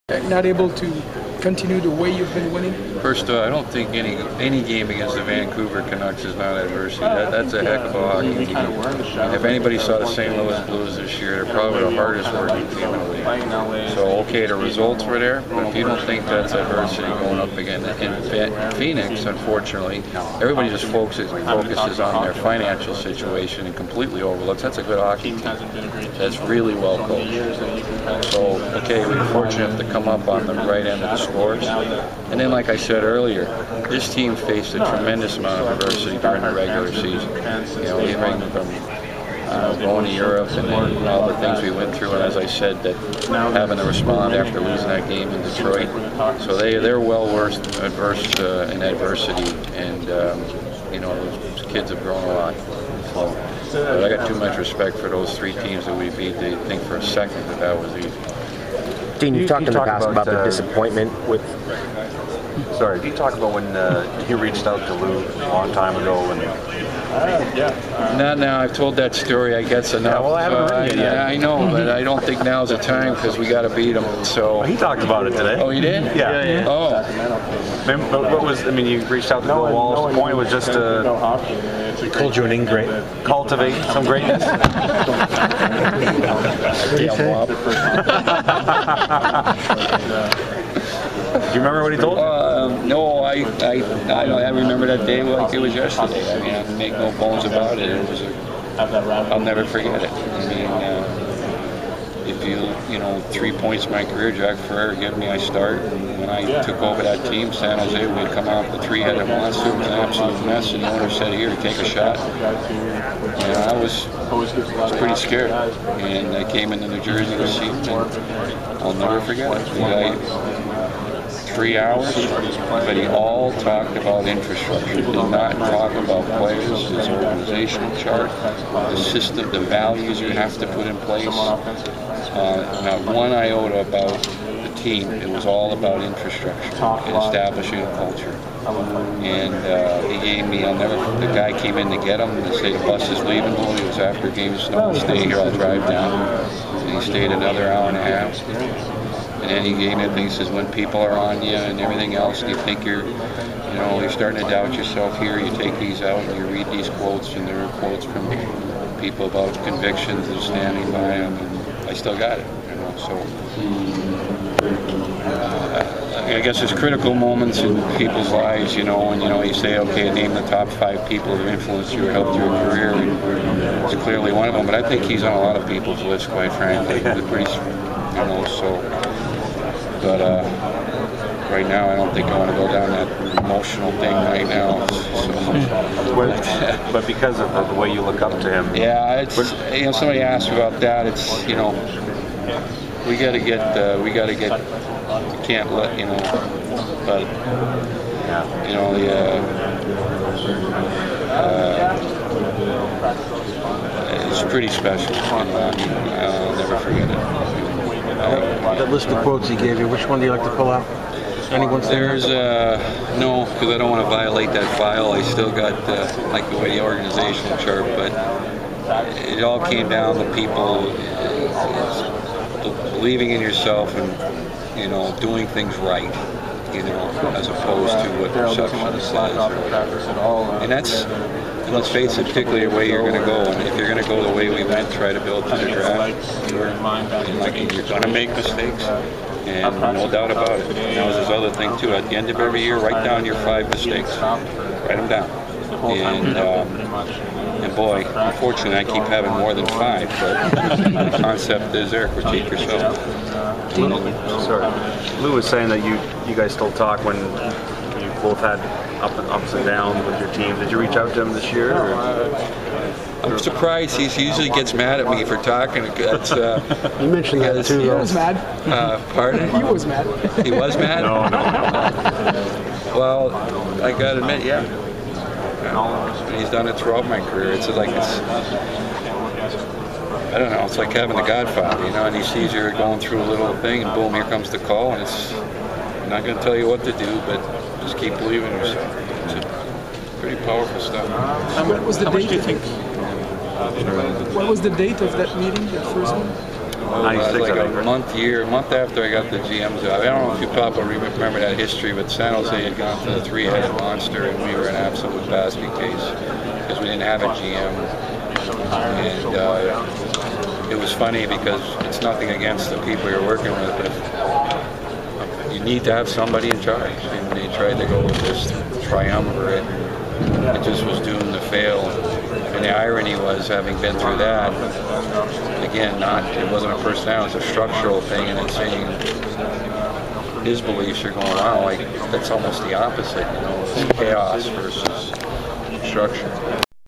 Not able to continue the way you've been winning? First, I don't think any game against the Vancouver Canucks is not adversity. That's a heck of a hockey team. If anybody saw the St. Louis Blues this year, they're probably the hardest working team in the league. So, okay, the results were there, but if you don't think that's adversity going up again, in Phoenix, unfortunately, everybody just focuses on their financial situation and completely overlooks. That's a good hockey team. That's really well coached. So, okay, we're fortunate to come up on the right end of the scores. And then, like I said earlier, this team faced a tremendous amount of adversity during the regular season. You know, even from going to Europe and then all the things we went through, and as I said, that having to respond after losing that game in Detroit. So they're well versed in adversity, and you know, those kids have grown a lot. So, but I got too much respect for those three teams that we beat to think for a second that was easy. Dean, you talked in the past about the disappointment with... Sorry, can you talk about when you reached out to Lou a long time ago? Not now. I've told that story, I guess, enough. Yeah, well, I haven't heard it yet. Yeah, I know, but I don't think now's the time because we got to beat them. So he talked about it today. Oh, he did? Yeah. Oh. But what was? I mean, you reached out to Bill Walsh. The point was just to. He called you an ingrate. Cultivate some greatness. Do you remember what he told you? No, I remember that day like it was yesterday. I mean, I make no bones about it. It was I'll never forget it. I mean, if you know, 3 points in my career, Jack Ferrer gave me a start. And when I took over that team, San Jose, we'd come out with the three-headed monster. It was an absolute mess, and the owner said, "Here, take a shot." And I was pretty scared. And I came into New Jersey to see him, and I'll never forget it. 3 hours, but he all talked about infrastructure. He did not talk about players, his organizational chart, the system, the values you have to put in place. Not one iota about the team. It was all about infrastructure and establishing a culture. And he gave me, the guy came in to get him and said the bus is leaving. Well, it was after a game of snow. Stay here, I'll drive down. And he stayed another hour and a half. And then he gave me a thing. He says, when people are on you and everything else, and you think you're starting to doubt yourself here, you take these out and you read these quotes, and there are quotes from people about convictions and standing by them, and I still got it, you know. So I guess there's critical moments in people's lives, you know, and you say, okay, name the top 5 people that influenced you or helped your career. It's clearly one of them, but I think he's on a lot of people's lists, quite frankly. Pretty, you know, so. But right now, I don't think I want to go down that emotional thing right now. So. But because of the way you look up to him. Yeah, it's, you know, somebody asked about that. It's, you know, we got to get, you can't let, you know, but, you know, it's pretty special. You know, I'll never forget it. That list of quotes he gave you, which one do you like to pull out? Anyone? There's no, because I don't want to violate that file. I still got like the way the organizational chart, but it all came down to people believing in yourself and, you know, doing things right, you know, as opposed to what perception says. And that's, and let's face it, particularly the way you're going to go. And if you're going to go the way we went, try to build to the draft, you're going to make mistakes. And no doubt about it. And that was his other thing too. At the end of every year, write down your 5 mistakes. Write them down. And boy, unfortunately, I keep having more than 5. But the concept is there. Critique yourself. Sorry, Lou was saying that you guys still talk when you both had ups and downs with your team. Did you reach out to him this year? I'm surprised. He usually gets mad at me for talking. That's, you mentioned that too. He was mad. Pardon? He was mad. He was mad? No. Well, I gotta admit, yeah. He's done it throughout my career. It's like I don't know. It's like having the Godfather, you know. And he sees you're going through a little thing, and boom, here comes the call. And I'm not going to tell you what to do, but just keep believing in yourself. It's pretty powerful stuff. What was the date? Much do you think? What was the date of that meeting, that first one? like a month after I got the GM's job. I don't know if you probably remember that history, but San Jose had gone to the three-headed monster, and we were an absolute basket case because we didn't have a GM. And it was funny because it's nothing against the people you're working with, but you need to have somebody in charge. And they tried to go with this triumvirate. It just was doomed to fail. And the irony was, having been through that, again, it wasn't a personality, it's a structural thing, and it's saying his beliefs are going, wow, like, that's almost the opposite, you know, it's chaos versus structure.